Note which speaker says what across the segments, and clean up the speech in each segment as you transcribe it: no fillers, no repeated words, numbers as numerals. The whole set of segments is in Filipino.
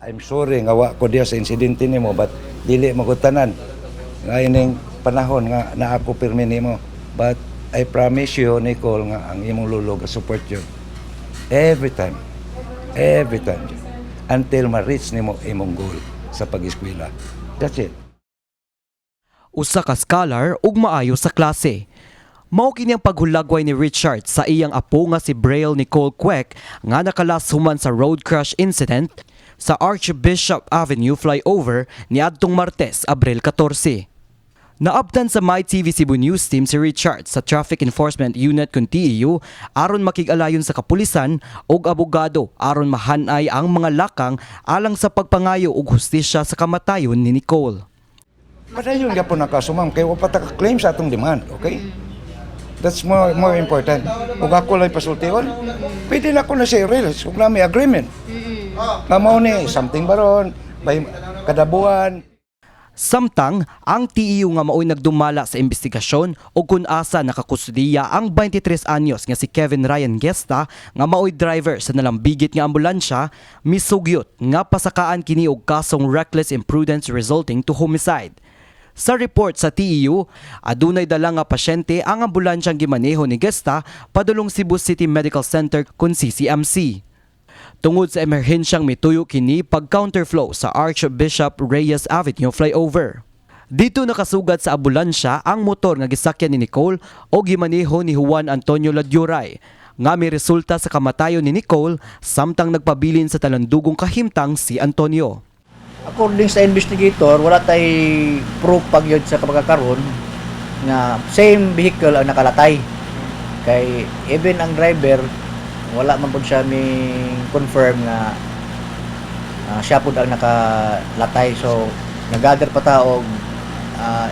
Speaker 1: I'm sorry nga wa ko diya sa insidente nimo but dili magutanan. Nga ining panahon nga naa ko pirmi nimo. But I promise you, Nicole, nga ang imong lulog support you. Every time. Every time. Until ma-reach nimo imong goal sa pag-eskwela. That's it.
Speaker 2: Usa ka scholar ug maayo sa klase. Mao kini ang paghulagway ni Richard sa iyang apo nga si Braille Nicole Quek nga nakalas human sa road crash incident sa Archbishop Avenue flyover niadtong Martes, Abril 14. Naabtan sa MyTV Cebu News Team si Richard sa Traffic Enforcement Unit kun TEU aron makig-alayon sa kapulisan ug abogado aron mahanay ang mga lakang alang sa pagpangayo ug hustisya sa kamatayon ni Nicole.
Speaker 1: Padayon gyapon na kaso ma'am kay wa pa ta claim sa atong demand, okay? That's more important. Kung ako lang pasultiyon, pwede na ako na siya i-release kung na may agreement. Nga mo ni, something baron, by kada buwan.
Speaker 2: Samtang, ang TEU nga maoy nagdumala sa investigasyon o kung asa nakakustudiya ang 23 anyos nga si Kevin Ryan Gesta nga maoy driver sa nalambigit nga ambulansya, misugyot nga pasakaan kini og kasong reckless imprudence resulting to homicide. Sa report sa TEU, adunay dala nga pasyente ang ambulansyang gimaneho ni Gesta padulong Cebu City Medical Center kun CCMC. Tungod sa emerhensyang mituyo kini pag-counterflow sa Archbishop Reyes Avenue flyover. Dito nakasugat sa ambulansya ang motor nga gisakyan ni Nicole o gimaneho ni Juan Antonio Ladyuray nga may resulta sa kamatayon ni Nicole samtang nagpabilin sa talandugong kahimtang si Antonio.
Speaker 3: According sa investigator, wala tay proof pag yun sa kapagkakaroon nga same vehicle ang nakalatay. Kay even ang driver, wala man po siya may confirm nga siya po ang nakalatay. So, nag-gather pa taog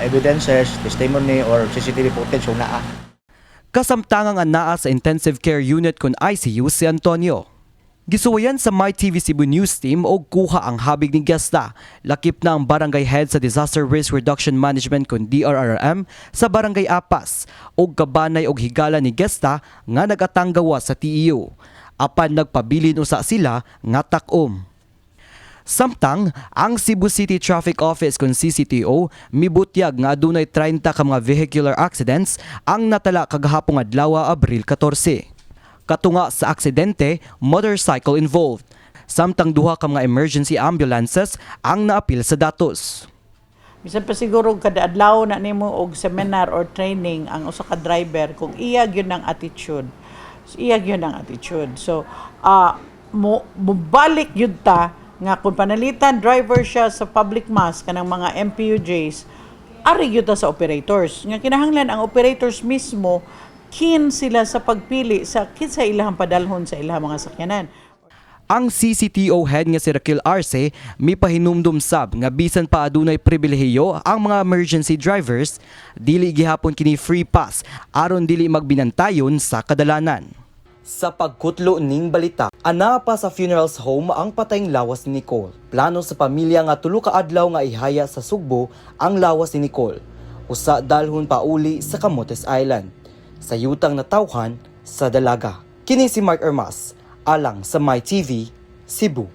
Speaker 3: evidences, testimony, or CCTV footage kung naa.
Speaker 2: Kasamtangang naa sa intensive care unit kun ICU si Antonio. Gisuwayan sa MyTV Cebu News Team og kuha ang habig ni Gesta. Lakip na ang barangay head sa Disaster Risk Reduction Management kun DRRM sa Barangay Apas og kabanay og higala ni Gesta nga nagatanggawa sa TEU. Apan nagpabilin usa sila nga takom. Samtang, ang Cebu City Traffic Office kun CCTO mibutyag nga adunay 30 ka mga vehicular accidents ang natala kagahapong adlaw Abril 14. Katunga sa aksidente, motorcycle involved. Samtang duha ka mga emergency ambulances ang naapil sa datos.
Speaker 4: Bisan pa siguro kada adlaw na nimo og seminar or training ang usa ka driver kung iyag yun ang attitude. So, iyag yun ang attitude. So, mubalik yun ta nga kung panalitan driver siya sa public mass kanang mga MPUJs, ari yun ta sa operators. Nga kinahanglan ang operators mismo keen sila sa pagpili sa kinsa ilahang padalhon sa ilahang mga sakyanan.
Speaker 2: Ang CCTO head nga si Raquel Arce mipahinumdum sab nga bisan pa adunay pribilehiyo ang mga emergency drivers, dili gihapon kini free pass aron dili magbinantayon sa kadalanan. Sa pagkutlo ning balita, ana pa sa funerals home ang patayng lawas ni Nicole. Plano sa pamilya nga tulo ka adlaw nga ihaya sa Sugbo ang lawas ni Nicole. Usa dalhon pa uli sa Camotes Island. Sa yutang natawhan sa dalaga. Kini si Mark Ermas, alang sa MyTV, Cebu.